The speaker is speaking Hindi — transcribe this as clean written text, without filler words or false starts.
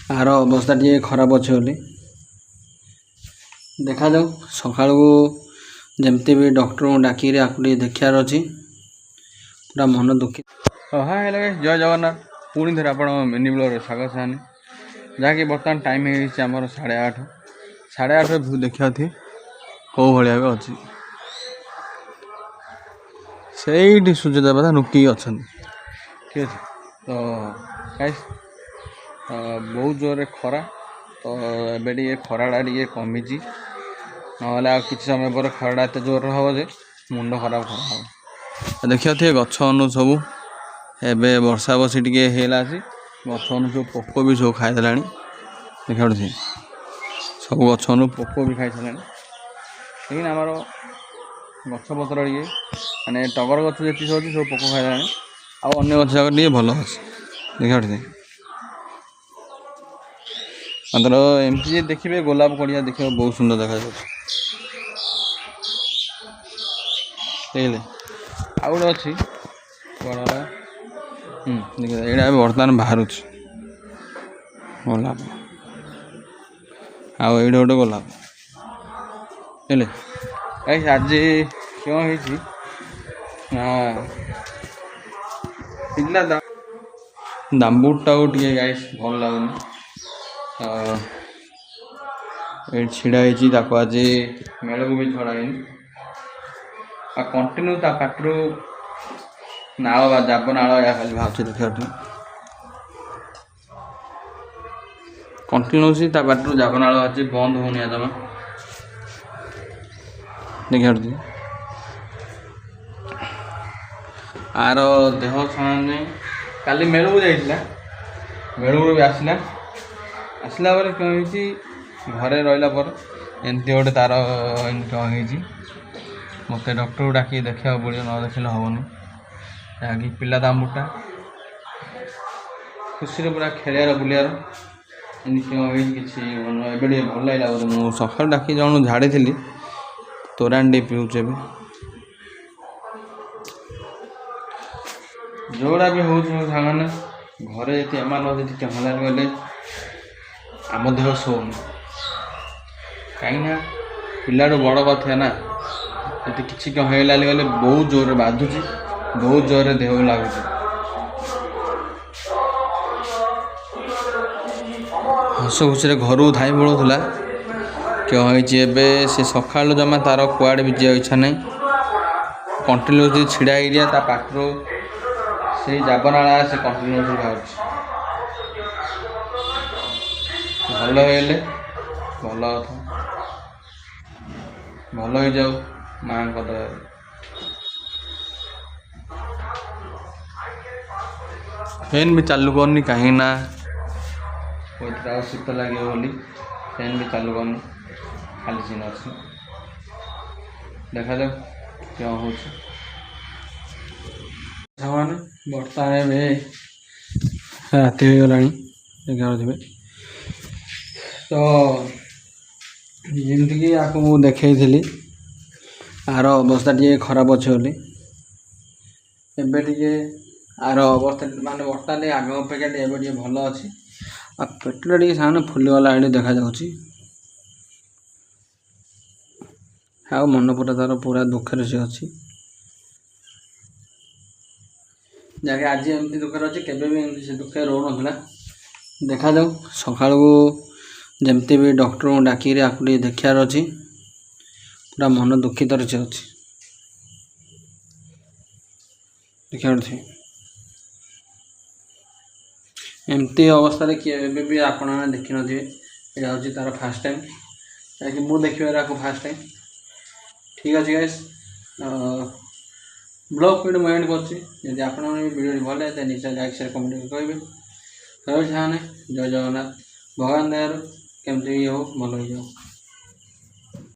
आर अवस्था टी खराब अच्छे बोली देखा जाऊ सकाल जमती भी डॉक्टर को डाक देखार अच्छी पूरा मन दुखी। हाँ हेलो जय जगन्नाथ पुणी थे आप मिनी ब्लॉग स्वागत सानी जहाँकि बर्तमान टाइम होमर 8:30 8:30 भू देखा थी कौ भाया भी अच्छी से सूर्य देवता नुकी अच्छा ठीक है। तो गाइस बहुत जोर खरा तो एबे खराटा टे कमी ना कि समय पर खराटा एत जोर हम जे मुंड खराब खराब देखा थे गछ अनु सब एबे वर्षा बसी टे हेला गछ अनु सब पोक भी सब खाईदे देखा सब गछ अनु पोक भी खाई सारे लेकिन आमर गछ पतर टे माने टगर गछ जी सब सब पोक खाईदे अन्य गछ जाक टे भल अच्छे देखा मात्र एमती देखिए गोलाप कड़िया देखा बहुत सुंदर देखा आ गए अच्छी देखिए बर्तमान बाहर गोलाप आईटे गोटे गोलाप आज क्यों दाम्बुटा टे गाइस भल लगुनि छिड़ा आज मेल को भी छड़ाई आ कंटिन्यू पाटू नाल जाब नाल या खाली भाव देखा कंटिन्यूसली पाटू जाब नाल बाहर बंद होनी जमा देखा आर देह छाने काली मेल को जाइला मेल को भी आसला आसला क्यों घरे रहा पर एमती गोटे तार कौन मत डॉक्टर को डाक देखा पड़ो न देखे हेनी जहाँकि पिला दाम्बुटा खुशी पूरा खेलार बुलार क्यों किसी एबे भल लगे बोले मुझे सका डाक जन झाड़ी तोराण टे पीऊे जोड़ा भी हूँ सामने घरे जी एम कहला गले आम देह शोन कहीं पिला बड़ कथा ना ये किसी कहला गले बहुत जोर बाधुची बहुत जोर देह लगुच हस खुशी घर धाई पड़ूला क्यों से सका जमा तार कुआड़े भी जा इच्छा ना कंटिन्यूसली छिड़ा एरिया पाखर से जाबनाला से कंटिन्यूसली बाहर भल हेले भल कथा भल हो जाऊ माँ दया फैन भी चालू करनी कहीं ना शीत लगे बोली फैन भी चालू करनी खाली सीन अच्छी देखा जाऊ क्यों हो बर्तमान राति हो गला देखा तो जमीक आपको देखी आर अवस्था टी खराब अच्छे बोली एबे टे आर अवस्था माने बर्तमान आग अपेक्षा टे भल अच्छी आ पेटटा टे सामने फुलीगला ये देखा आ मन पूरा तार पूरा दुखे से अच्छी जहाँकि आज एमती दुखे अच्छे केवे भी एमती से दुखे रो ना देखा जाऊ सका जमती भी डॉक्टर को डाक देखार अच्छी पूरा मन दुखित से अच्छी देखा एमती अवस्था किए भी आपण देखी थे यहाँ हूँ तार फास्ट टाइम जहाँकि मुझे देखिए फास्ट टाइम ठीक अच्छे गाइस ब्लॉग वीडियो मैं एंड कर आप वीडियो भल लगे निश्चय लाइक शेयर कमेंट करेंगे रही जय जगन्नाथ भगवान दयार केमती हो भल हो जाओ।